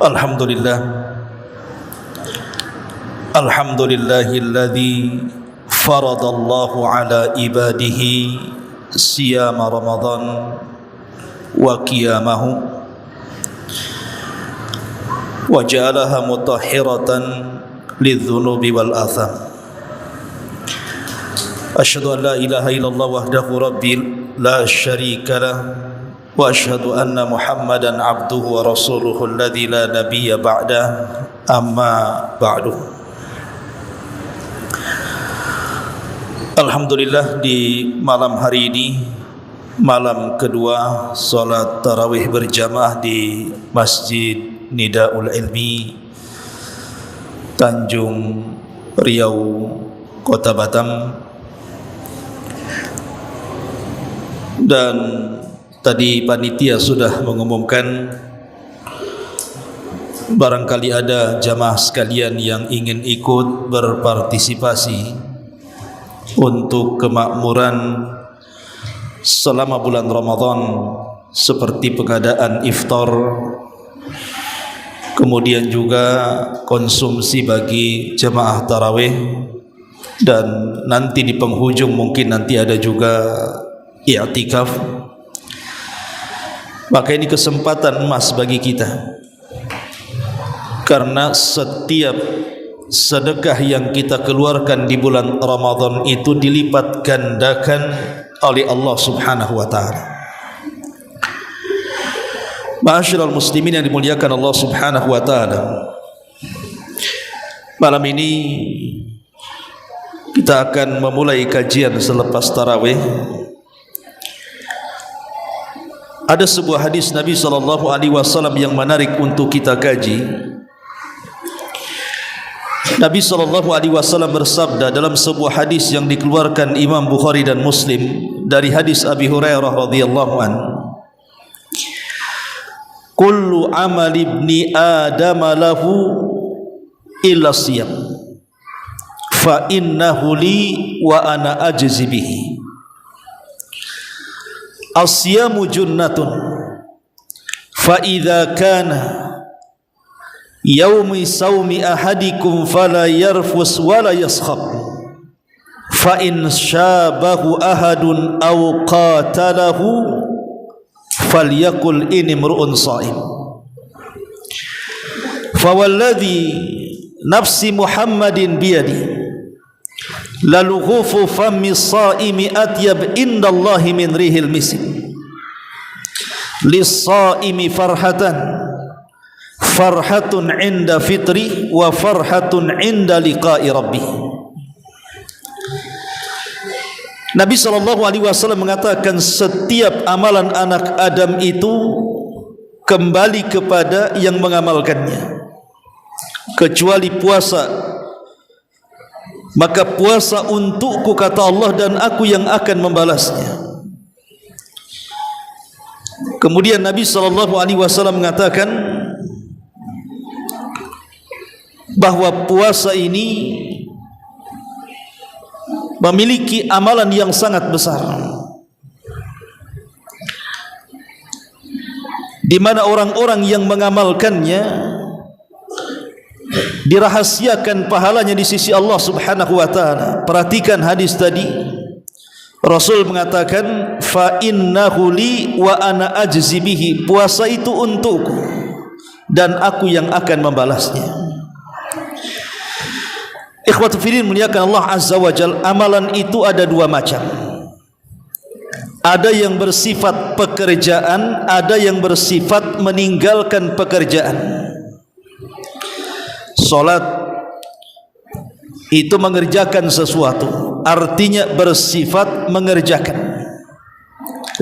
Alhamdulillah. Alhamdulillahilladzi faradallahu ala ibadihi siyama Ramadan wa qiyamahu wa ja'alaha mutahhiratan lidzunubi wal atham. Asyhadu an la ilaha illallah wahdahu rabbil la syarika lah wa asyhadu anna Muhammadan abduhu wa rasuluhu alladzi la nabiyya ba'da, amma ba'du. Alhamdulillah, di malam hari ini, malam kedua salat tarawih berjamaah di Masjid Nidaul Ilmi Tanjung Riau, Kota Batam. Dan tadi panitia sudah mengumumkan barangkali ada jamaah sekalian yang ingin ikut berpartisipasi untuk kemakmuran selama bulan Ramadan, seperti pengadaan iftar, kemudian juga konsumsi bagi jamaah tarawih, dan nanti di penghujung mungkin nanti ada juga i'tikaf. Maka ini kesempatan emas bagi kita, karena setiap sedekah yang kita keluarkan di bulan Ramadan itu dilipat gandakan oleh Allah Subhanahu wa taala. Ma'asyiral muslimin yang dimuliakan Allah Subhanahu wa taala, malam ini kita akan memulai kajian selepas tarawih. Ada sebuah hadis Nabi SAW yang menarik untuk kita kaji. Nabi SAW bersabda dalam sebuah hadis yang dikeluarkan Imam Bukhari dan Muslim dari hadis Abi Hurairah radhiyallahu anhu, kullu amal ibni Adam lahu illa siyam fa innahu li wa ana ajzi bihi. As-siyamu junnatun fa idza kana yaumi saumi ahadikum fala yarfus wala yaskhab fa in syabahu ahadun aw qatalahu falyakul inni imru'un sha'im. Fa walladhi nafsi Muhammadin biyadi lalughufu fammi as-sha'imi atyab indallahi min rihil misk lis-sha'imi farhatun inda fitri wa farhatun inda liqa'i rabbih. Nabi SAW mengatakan setiap amalan anak Adam itu kembali kepada yang mengamalkannya, kecuali puasa. Maka puasa untukku, kata Allah, dan aku yang akan membalasnya. Kemudian Nabi SAW mengatakan bahwa puasa ini memiliki amalan yang sangat besar, di mana orang-orang yang mengamalkannya dirahasiakan pahalanya di sisi Allah Subhanahu wa taala. Perhatikan hadis tadi, Rasul mengatakan fa innahu li wa ana ajzi bihi, puasa itu untukku dan aku yang akan membalasnya. Ikhwatu fillah muliakan Allah Azza wa Jalla, amalan itu ada dua macam. Ada yang bersifat pekerjaan, ada yang bersifat meninggalkan pekerjaan. Salat itu mengerjakan sesuatu, artinya bersifat mengerjakan.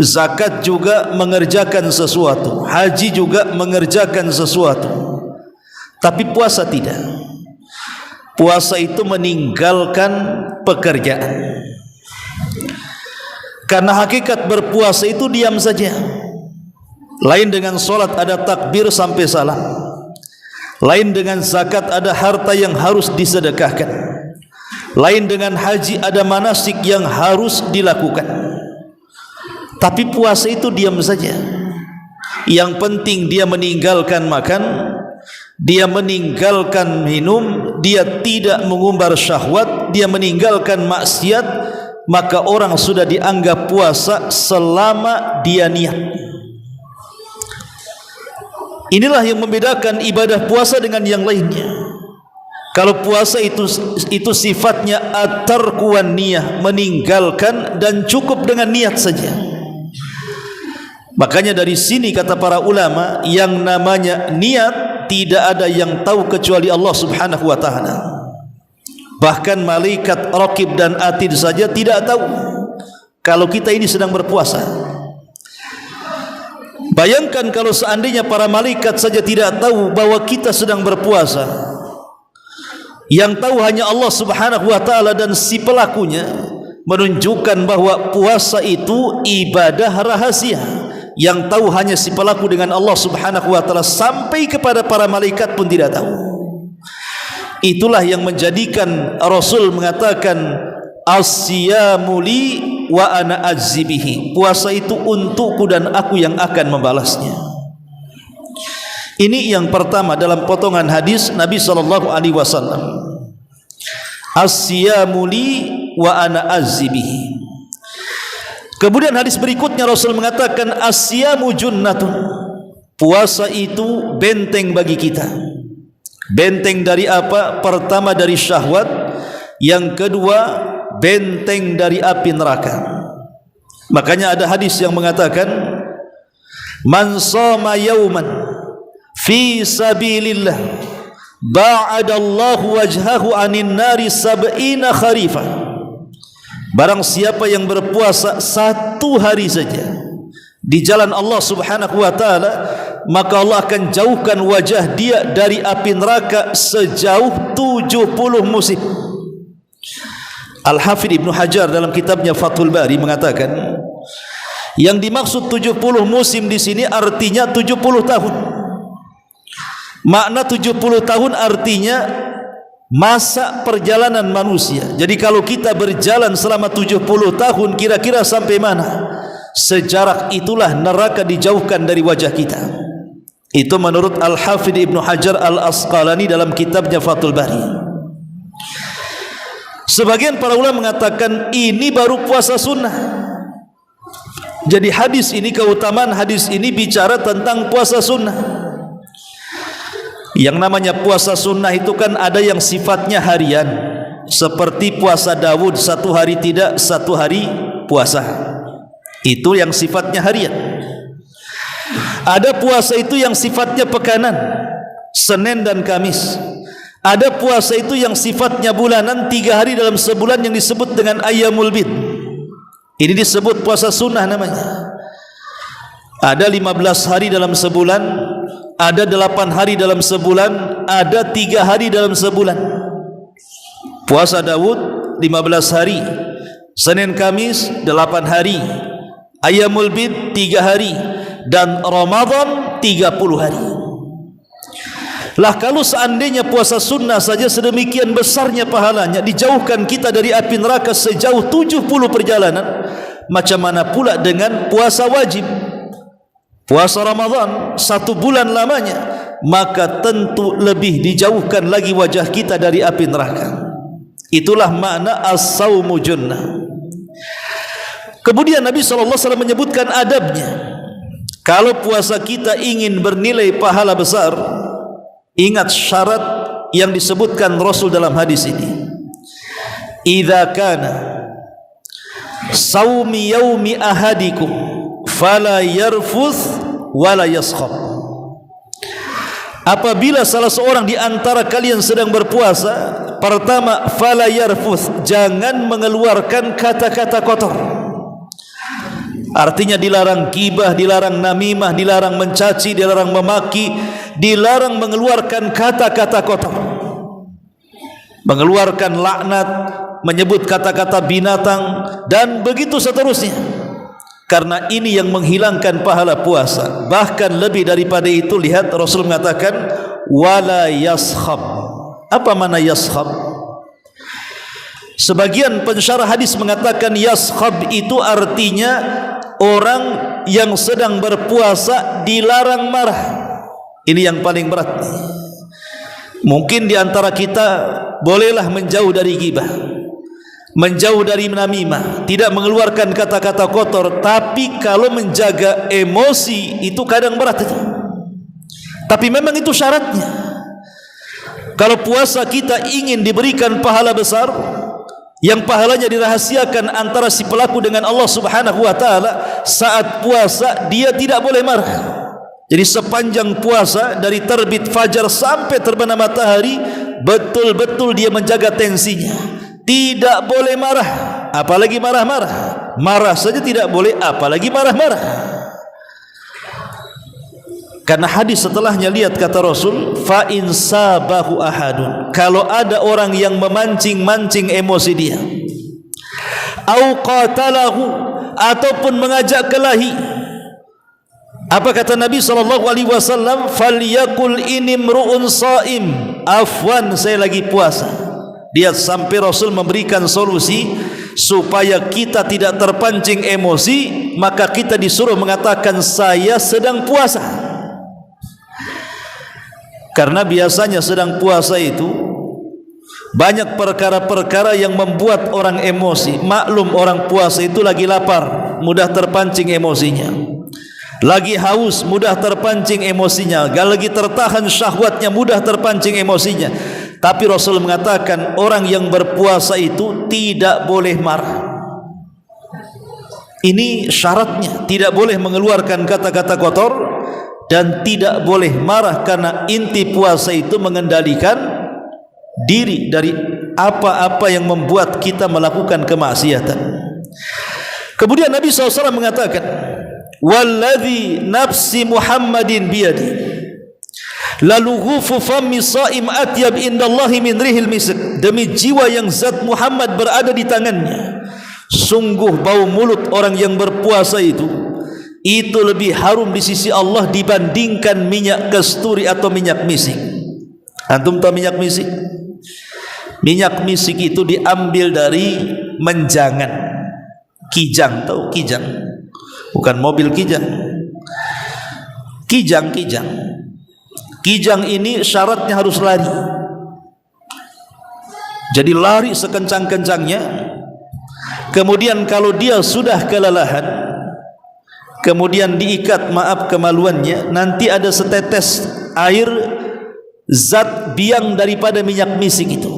Zakat juga mengerjakan sesuatu, haji juga mengerjakan sesuatu. Tapi puasa tidak. Puasa itu meninggalkan pekerjaan. Karena hakikat berpuasa itu diam saja. Lain dengan salat ada takbir sampai salam. Lain dengan zakat ada harta yang harus disedekahkan. Lain dengan haji ada manasik yang harus dilakukan. Tapi puasa itu diam saja. Yang penting dia meninggalkan makan, dia meninggalkan minum, dia tidak mengumbar syahwat, dia meninggalkan maksiat, maka orang sudah dianggap puasa selama dia niat. Inilah yang membedakan ibadah puasa dengan yang lainnya. Kalau puasa itu sifatnya at-tarku wan niyah, meninggalkan dan cukup dengan niat saja. Makanya dari sini kata para ulama, yang namanya niat tidak ada yang tahu kecuali Allah Subhanahu wa taala. Bahkan malaikat raqib dan atid saja tidak tahu kalau kita ini sedang berpuasa. Bayangkan kalau seandainya para malaikat saja tidak tahu bahwa kita sedang berpuasa. Yang tahu hanya Allah Subhanahu wa taala dan si pelakunya, menunjukkan bahwa puasa itu ibadah rahasia. Yang tahu hanya si pelaku dengan Allah Subhanahu wa taala, sampai kepada para malaikat pun tidak tahu. Itulah yang menjadikan Rasul mengatakan as-siyamu li wa ana ajzibihi. Puasa itu untukku dan aku yang akan membalasnya. Ini yang pertama dalam potongan hadis Nabi sallallahu alaihi wasallam. As-siyamu li wa ana ajzibihi. Kemudian hadis berikutnya Rasul mengatakan as-siyamu junnatun. Puasa itu benteng bagi kita. Benteng dari apa? Pertama dari syahwat, yang kedua benteng dari api neraka. Makanya ada hadis yang mengatakan man shoma yauman fi sabilillah ba'adallahu wajhahu anin nari sab'ina kharifah. Barang siapa yang berpuasa satu hari saja di jalan Allah Subhanahu wa taala, maka Allah akan jauhkan wajah dia dari api neraka sejauh 70 musim. Al-Hafidh Ibnu Hajar dalam kitabnya Fathul Bari mengatakan, yang dimaksud 70 musim di sini artinya 70 tahun. Makna 70 tahun artinya masa perjalanan manusia. Jadi kalau kita berjalan selama 70 tahun, kira-kira sampai mana? Sejarak itulah neraka dijauhkan dari wajah kita. Itu menurut Al-Hafidh Ibnu Hajar Al-Asqalani dalam kitabnya Fathul Bari. Sebagian para ulama mengatakan ini baru puasa sunnah. Jadi hadis ini, keutamaan hadis ini bicara tentang puasa sunnah. Yang namanya puasa sunnah itu kan ada yang sifatnya harian, seperti puasa Daud, satu hari tidak, satu hari puasa. Itu yang sifatnya harian. Ada puasa itu yang sifatnya pekanan, Senin dan Kamis. Ada puasa itu yang sifatnya bulanan, 3 hari dalam sebulan yang disebut dengan Ayyamul Bid. Ini disebut puasa sunnah namanya. Ada 15 hari dalam sebulan, ada 8 hari dalam sebulan, ada 3 hari dalam sebulan. Puasa Daud 15 hari, Senin Kamis 8 hari, Ayyamul Bid 3 hari, dan Ramadan 30 hari. Lah kalau seandainya puasa sunnah saja sedemikian besarnya pahalanya, dijauhkan kita dari api neraka sejauh 70 perjalanan, macam mana pula dengan puasa wajib? Puasa Ramadan 1 bulan lamanya, maka tentu lebih dijauhkan lagi wajah kita dari api neraka. Itulah makna as-saumu junnah. Kemudian Nabi SAW menyebutkan adabnya. Kalau puasa kita ingin bernilai pahala besar, ingat syarat yang disebutkan Rasul dalam hadis ini. Idza kana saumi yaumi ahadikum fala yarfuth wala yaskhab. Apabila salah seorang di antara kalian sedang berpuasa, pertama fala yarfuth, jangan mengeluarkan kata-kata kotor. Artinya dilarang gibah, dilarang namimah, dilarang mencaci, dilarang memaki, dilarang mengeluarkan kata-kata kotor, mengeluarkan laknat, menyebut kata-kata binatang, dan begitu seterusnya. Karena ini yang menghilangkan pahala puasa. Bahkan lebih daripada itu, lihat Rasul mengatakan wala yaskhab. Apa makna yaskhab? Sebagian pensyarah hadis mengatakan yaskhab itu artinya orang yang sedang berpuasa dilarang marah. Ini yang paling berat. Mungkin di antara kita bolehlah menjauh dari ghibah, menjauh dari namimah, tidak mengeluarkan kata-kata kotor, tapi kalau menjaga emosi itu kadang berat itu. Tapi memang itu syaratnya. Kalau puasa kita ingin diberikan pahala besar, yang pahalanya dirahasiakan antara si pelaku dengan Allah Subhanahu wa taala, saat puasa dia tidak boleh marah. Jadi sepanjang puasa dari terbit fajar sampai terbenam matahari, betul-betul dia menjaga tensinya. Tidak boleh marah, apalagi marah-marah. Marah saja tidak boleh, apalagi marah-marah. Karena hadis setelahnya, lihat kata Rasul, fa in sabahu ahadun, kalau ada orang yang memancing-mancing emosi dia, au qatalahu, ataupun mengajak kelahi, apa kata Nabi SAW? Falyakul inimru'un saim, afwan, saya lagi puasa. Dia sampai Rasul memberikan solusi supaya kita tidak terpancing emosi, maka kita disuruh mengatakan saya sedang puasa. Karena biasanya sedang puasa itu banyak perkara-perkara yang membuat orang emosi. Maklum orang puasa itu lagi lapar, mudah terpancing emosinya. Lagi haus, mudah terpancing emosinya. Lagi tertahan syahwatnya, mudah terpancing emosinya. Tapi Rasul mengatakan orang yang berpuasa itu tidak boleh marah. Ini syaratnya, tidak boleh mengeluarkan kata-kata kotor dan tidak boleh marah, karena inti puasa itu mengendalikan diri dari apa-apa yang membuat kita melakukan kemaksiatan. Kemudian Nabi SAW mengatakan, walladzi nafsi Muhammadin biyadi, lalughufu fammi shaim atyab indallahi min rihil misk, demi jiwa yang zat Muhammad berada di tangannya, sungguh bau mulut orang yang berpuasa itu lebih harum di sisi Allah dibandingkan minyak kasturi atau minyak misik. Antum tahu minyak misik? Minyak misik itu diambil dari menjangan, kijang, tahu kijang? Bukan mobil kijang, kijang. Kijang ini syaratnya harus lari. Jadi lari sekencang-kencangnya. Kemudian kalau dia sudah kelelahan, kemudian diikat, maaf kemaluannya, nanti ada setetes air zat biang daripada minyak misik itu.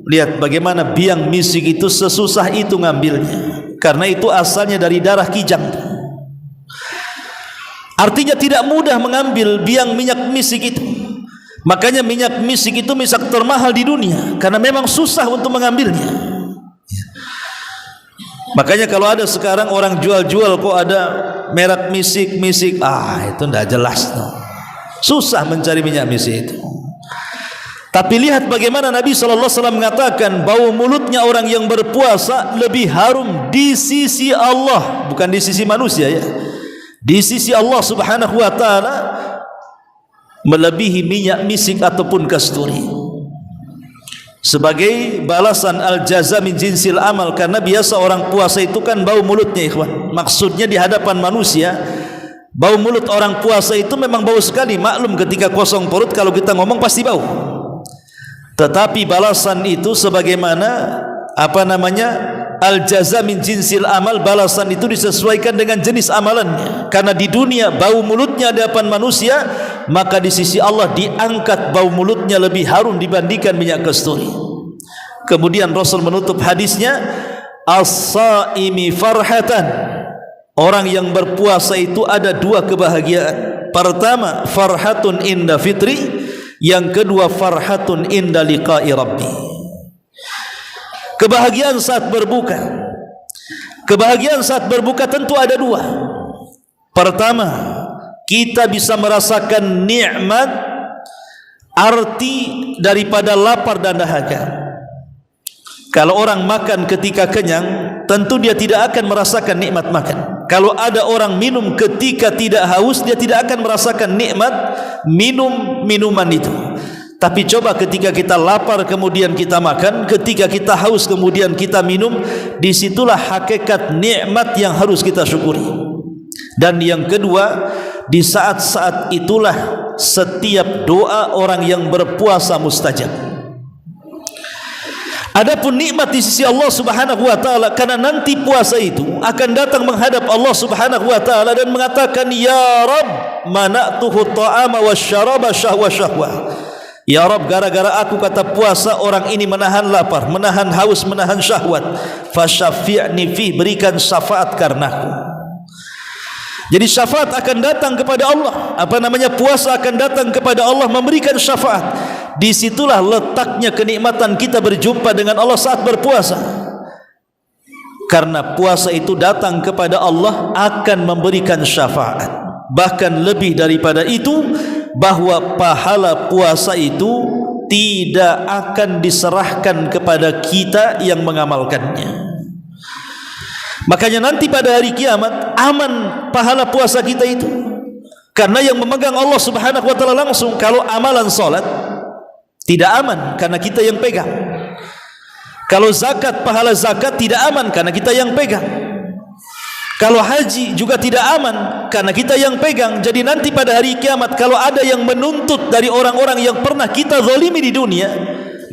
Lihat bagaimana biang misik itu sesusah itu ngambilnya, karena itu asalnya dari darah kijang. Artinya tidak mudah mengambil biang minyak misik itu. Makanya minyak misik itu minyak termahal di dunia, karena memang susah untuk mengambilnya. Makanya kalau ada sekarang orang jual-jual kok ada merek misik, itu tidak jelas, no. Susah mencari minyak misik itu. Tapi lihat bagaimana Nabi SAW mengatakan bau mulutnya orang yang berpuasa lebih harum di sisi Allah, bukan di sisi manusia ya. Di sisi Allah Subhanahu wa taala melebihi minyak misik ataupun kasturi. Sebagai balasan al-jaza min jinsil amal, karena biasa orang puasa itu kan bau mulutnya, ikhwan. Maksudnya di hadapan manusia, bau mulut orang puasa itu memang bau sekali. Maklum ketika kosong perut kalau kita ngomong pasti bau. Tetapi balasan itu sebagaimana al-jaza min jinsil amal, balasan itu disesuaikan dengan jenis amalannya. Karena di dunia bau mulutnya di hadapan manusia, maka di sisi Allah diangkat bau mulutnya lebih harum dibandingkan minyak kasturi. Kemudian Rasul menutup hadisnya, as-saimi farhatan, orang yang berpuasa itu ada dua kebahagiaan. Pertama, farhatun inda fitri, yang kedua farhatun inda liqa'i rabbi. Kebahagiaan saat berbuka. Kebahagiaan saat berbuka tentu ada dua. Pertama, kita bisa merasakan nikmat arti daripada lapar dan dahaga. Kalau orang makan ketika kenyang, tentu dia tidak akan merasakan nikmat makan. Kalau ada orang minum ketika tidak haus, dia tidak akan merasakan nikmat minum minuman itu. Tapi coba ketika kita lapar kemudian kita makan, ketika kita haus kemudian kita minum, disitulah hakikat nikmat yang harus kita syukuri. Dan yang kedua, di saat-saat itulah setiap doa orang yang berpuasa mustajab. Adapun nikmat di sisi Allah Subhanahu wa taala, karena nanti puasa itu akan datang menghadap Allah Subhanahu wa taala dan mengatakan, ya Rabb, mana'tuhu ta'ama wasyaraba syahwa. Ya Rabb, gara-gara aku kata puasa, orang ini menahan lapar, menahan haus, menahan syahwat. Fasyafi'ni fi, berikan syafaat karenaku. Jadi syafaat akan datang kepada Allah. Puasa akan datang kepada Allah memberikan syafaat. Disitulah letaknya kenikmatan kita berjumpa dengan Allah saat berpuasa. Karena puasa itu datang kepada Allah akan memberikan syafaat. Bahkan lebih daripada itu, bahwa pahala puasa itu tidak akan diserahkan kepada kita yang mengamalkannya. Makanya nanti pada hari kiamat aman pahala puasa kita itu, karena yang memegang Allah Subhanahu wa taala langsung. Kalau amalan salat tidak aman karena kita yang pegang. Kalau zakat, pahala zakat tidak aman karena kita yang pegang. Kalau haji juga tidak aman karena kita yang pegang. Jadi nanti pada hari kiamat, kalau ada yang menuntut dari orang-orang yang pernah kita zalimi di dunia,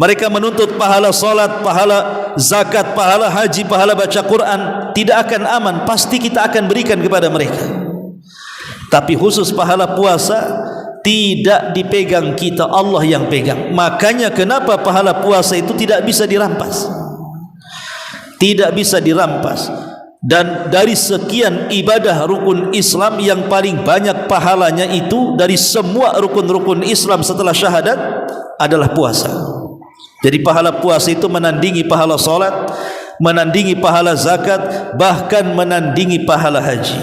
mereka menuntut pahala salat, pahala zakat, pahala haji, pahala baca Quran, tidak akan aman. Pasti kita akan berikan kepada mereka. Tapi khusus pahala puasa tidak dipegang kita, Allah yang pegang. Makanya kenapa pahala puasa itu tidak bisa dirampas. Tidak bisa dirampas. Dan dari sekian ibadah rukun Islam yang paling banyak pahalanya itu dari semua rukun-rukun Islam setelah syahadat adalah puasa. Jadi pahala puasa itu menandingi pahala salat, menandingi pahala zakat, bahkan menandingi pahala haji.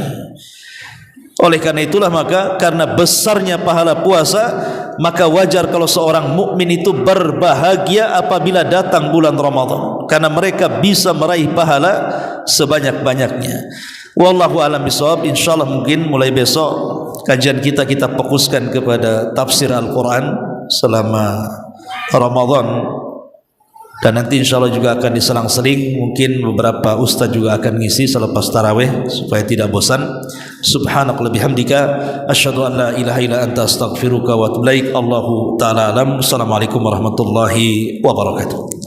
Oleh karena itulah, maka karena besarnya pahala puasa, maka wajar kalau seorang mukmin itu berbahagia apabila datang bulan Ramadan, karena mereka bisa meraih pahala sebanyak-banyaknya. Wallahu a'lam bishawab. Insyaallah mungkin mulai besok kajian kita fokuskan kepada tafsir Al-Quran selama Ramadan, dan nanti insyaallah juga akan diselang-seling. Mungkin beberapa ustaz juga akan ngisi selepas tarawih supaya tidak bosan. Subhanakallahumma bihamdika asyhadu an la ilaha illa anta astaghfiruka wa atubu ilaik. Allahu ta'ala alam. Assalamualaikum warahmatullahi wabarakatuh.